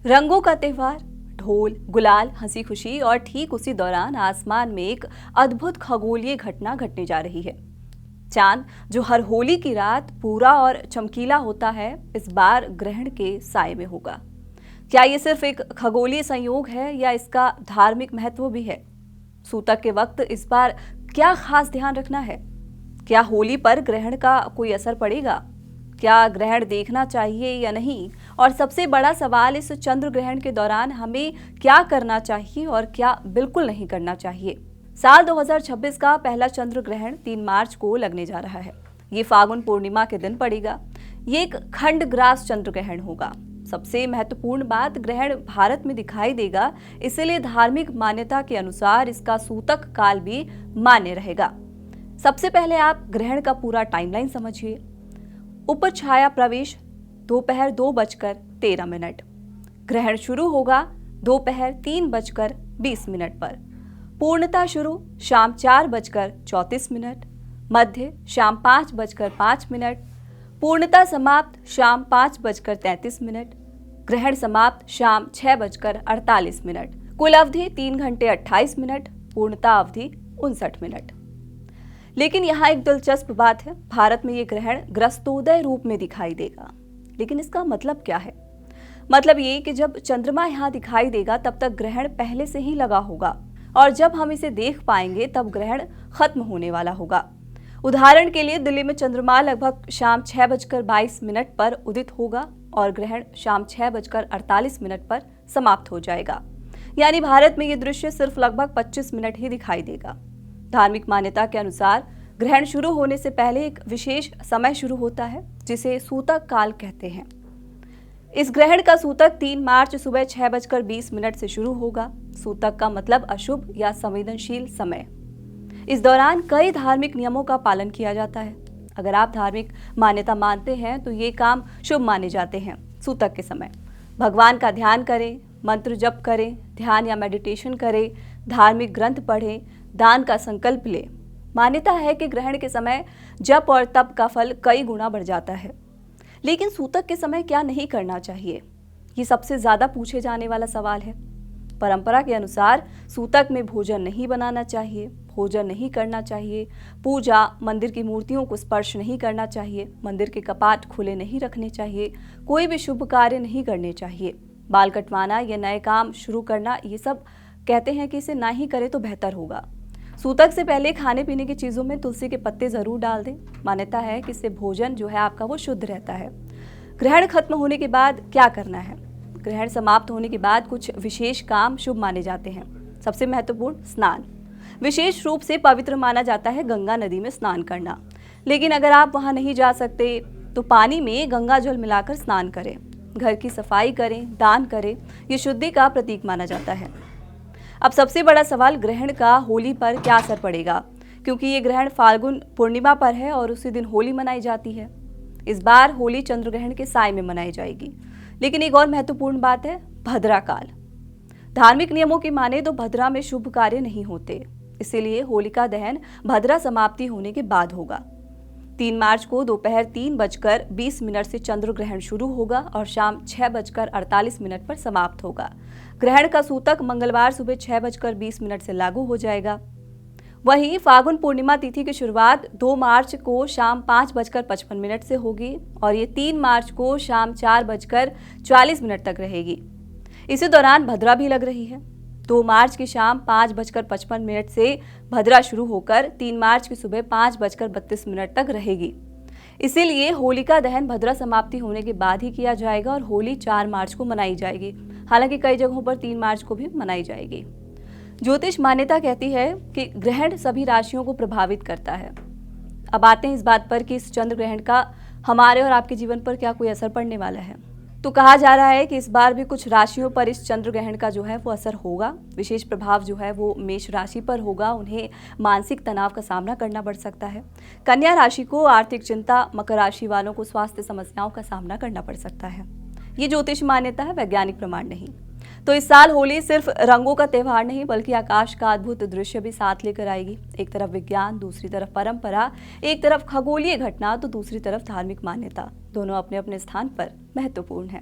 रंगों का त्योहार, ढोल, गुलाल, हंसी खुशी और ठीक उसी दौरान आसमान में एक अद्भुत खगोलीय घटना घटने जा रही है। चांद, जो हर होली की रात पूरा और चमकीला होता है, इस बार ग्रहण के साए में होगा। क्या ये सिर्फ एक खगोलीय संयोग है या इसका धार्मिक महत्व भी है? सूतक के वक्त इस बार क्या खास ध्यान रखना है? क्या होली पर ग्रहण का कोई असर पड़ेगा? क्या ग्रहण देखना चाहिए या नहीं? और सबसे बड़ा सवाल, इस चंद्र ग्रहण के दौरान हमें क्या करना चाहिए और क्या बिल्कुल नहीं करना चाहिए। साल 2026 का पहला चंद्र ग्रहण 3 मार्च को लगने जा रहा है। ये फागुन पूर्णिमा के दिन पड़ेगा। ये एक खंड ग्रास चंद्र ग्रहण होगा। सबसे महत्वपूर्ण बात, ग्रहण भारत में दिखाई देगा, इसलिए धार्मिक मान्यता के अनुसार इसका सूतक काल भी मान्य रहेगा। सबसे पहले आप ग्रहण का पूरा टाइमलाइन समझिए। ऊपर छाया प्रवेश दोपहर 2:13। ग्रहण शुरू होगा दोपहर 3:20 पर। पूर्णता शुरू शाम 4:34। मध्य शाम 5:05। पूर्णता समाप्त शाम 5:33। ग्रहण समाप्त शाम 6:48। कुल अवधि 3 घंटे 28 मिनट। पूर्णता अवधि 59 मिनट। लेकिन यहाँ एक दिलचस्प बात है, भारत में ये ग्रहण ग्रस्तोदय रूप में दिखाई देगा। लेकिन इसका मतलब क्या है? मतलब ये कि जब चंद्रमा यहाँ दिखाई देगा तब तक ग्रहण पहले से ही लगा होगा, और जब हम इसे देख पाएंगे तब ग्रहण खत्म होने वाला होगा। उदाहरण के लिए दिल्ली में चंद्रमा लगभग शाम 6:22 पर उदित होगा और ग्रहण शाम 6:48 पर समाप्त हो जाएगा। यानी भारत में ये दृश्य सिर्फ लगभग 25 मिनट ही दिखाई देगा। धार्मिक मान्यता के अनुसार ग्रहण शुरू होने से पहले एक विशेष समय शुरू होता है, जिसे सूतक काल कहते हैं। इस ग्रहण का सूतक 3 मार्च सुबह 6:20 से शुरू होगा। सूतक का मतलब अशुभ या संवेदनशील समय। इस दौरान कई धार्मिक नियमों का पालन किया जाता है। अगर आप धार्मिक मान्यता मानते हैं तो ये काम शुभ माने जाते हैं। सूतक के समय भगवान का ध्यान करें, मंत्र जप करें, ध्यान या मेडिटेशन करें, धार्मिक ग्रंथ पढ़ें, दान का संकल्प ले। मान्यता है कि ग्रहण के समय जप और तप का फल कई गुना बढ़ जाता है। लेकिन सूतक के समय क्या नहीं करना चाहिए? ये सबसे ज्यादा पूछे जाने वाला सवाल है। परंपरा के अनुसार सूतक में भोजन नहीं बनाना चाहिए, भोजन नहीं करना चाहिए, पूजा, मंदिर की मूर्तियों को स्पर्श नहीं करना चाहिए, मंदिर के कपाट खुले नहीं रखने चाहिए, कोई भी शुभ कार्य नहीं करने चाहिए, बाल कटवाना या नए काम शुरू करना, ये सब कहते हैं कि इसे ना ही करें तो बेहतर होगा। सूतक से पहले खाने पीने की चीज़ों में तुलसी के पत्ते ज़रूर डाल दें। मान्यता है कि इससे भोजन जो है आपका वो शुद्ध रहता है। ग्रहण खत्म होने के बाद क्या करना है? ग्रहण समाप्त होने के बाद कुछ विशेष काम शुभ माने जाते हैं। सबसे महत्वपूर्ण, स्नान। विशेष रूप से पवित्र माना जाता है गंगा नदी में स्नान करना। लेकिन अगर आप वहाँ नहीं जा सकते तो पानी में गंगा जल मिलाकर स्नान करें। घर की सफाई करें, दान करें, ये शुद्धि का प्रतीक माना जाता है। अब सबसे बड़ा सवाल, ग्रहण का होली पर क्या असर पड़ेगा? क्योंकि ये ग्रहण फाल्गुन पूर्णिमा पर है और उसी दिन होली मनाई जाती है। इस बार होली चंद्र ग्रहण के साए में मनाई जाएगी। लेकिन एक और महत्वपूर्ण बात है, भद्रा काल। धार्मिक नियमों की माने तो भद्रा में शुभ कार्य नहीं होते, इसीलिए होलिका दहन भद्रा समाप्ति होने के बाद होगा। 3 मार्च को दोपहर 3:20 से चंद्र ग्रहण शुरू होगा और शाम 6:48 पर समाप्त होगा। ग्रहण का सूतक मंगलवार सुबह 6:20 से लागू हो जाएगा। वहीं फागुन पूर्णिमा तिथि की शुरुआत 2 मार्च को शाम 5:55 से होगी और ये 3 मार्च को शाम 4:40 तक रहेगी। इसी दौरान भद्रा भी लग रही है। 2 मार्च की शाम 5:55 से भद्रा शुरू होकर 3 मार्च की सुबह 5:32 तक रहेगी। इसीलिए होलिका दहन भद्रा समाप्ति होने के बाद ही किया जाएगा और होली 4 मार्च को मनाई जाएगी। हालांकि कई जगहों पर 3 मार्च को भी मनाई जाएगी। ज्योतिष मान्यता कहती है कि ग्रहण सभी राशियों को प्रभावित करता है। अब आते हैं इस बात पर कि इस चंद्र ग्रहण का हमारे और आपके जीवन पर क्या कोई असर पड़ने वाला है। तो कहा जा रहा है कि इस बार भी कुछ राशियों पर इस चंद्र ग्रहण का जो है वो असर होगा। विशेष प्रभाव जो है वो मेष राशि पर होगा। उन्हें मानसिक तनाव का सामना करना पड़ सकता है। कन्या राशि को आर्थिक चिंता, मकर राशि वालों को स्वास्थ्य समस्याओं का सामना करना पड़ सकता है। ये ज्योतिष मान्यता है, वैज्ञानिक प्रमाण नहीं। तो इस साल होली सिर्फ रंगों का त्योहार नहीं बल्कि आकाश का अद्भुत दृश्य भी साथ लेकर आएगी। एक तरफ विज्ञान, दूसरी तरफ परंपरा, एक तरफ खगोलीय घटना तो दूसरी तरफ धार्मिक मान्यता। दोनों अपने अपने स्थान पर महत्वपूर्ण है।